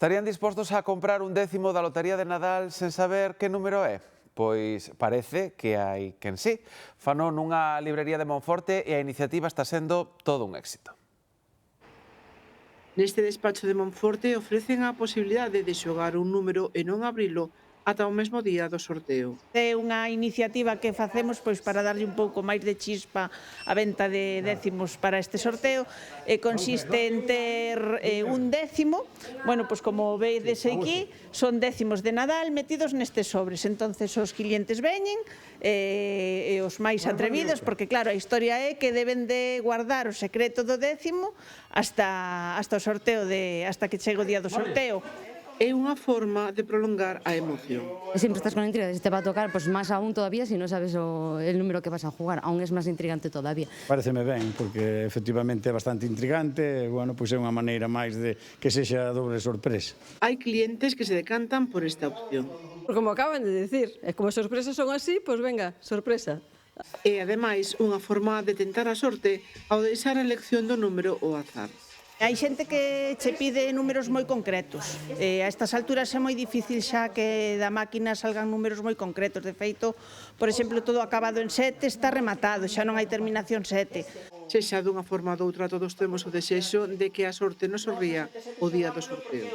Estarían dispostos a comprar un décimo da lotería de Nadal sen saber que número é? Pois parece que hai quen sí. Fano nunha librería de Monforte e a iniciativa está sendo todo un éxito. Neste despacho de Monforte ofrecen a posibilidade de xogar un número e non abrilo ata o mesmo día do sorteo. É unha iniciativa que facemos pois para darlle un pouco máis de chispa á venta de décimos para este sorteo e consiste en ter un décimo, bueno, pois como vedes aquí, son décimos de Nadal metidos nestes sobres, entonces os clientes veñen e os máis atrevidos, porque claro, a historia é que deben de guardar o secreto do décimo hasta o sorteo hasta que chegue o día do sorteo. É unha forma de prolongar a emoción. Siempre estás con la intriga de si te va a tocar, pues más aún todavía si no sabes el número que vas a jugar, aún es más intrigante todavía. Pareceme ben, porque efectivamente é bastante intrigante, bueno, pois é unha maneira máis de que sexa doble sorpresa. Hai clientes que se decantan por esta opción. Como acaban de decir, como as sorpresas son así, pois venga, sorpresa. E, ademais, unha forma de tentar a sorte ao deixar a elección do número ao azar. Hai xente que che pide números moi concretos. A estas alturas é moi difícil xa que da máquina salgan números moi concretos. De feito, por exemplo, todo acabado en 7 está rematado, xa non hai terminación 7. Sexa dunha forma ou doutra, todos temos o desexo de que a sorte nos sorría o día do sorteo.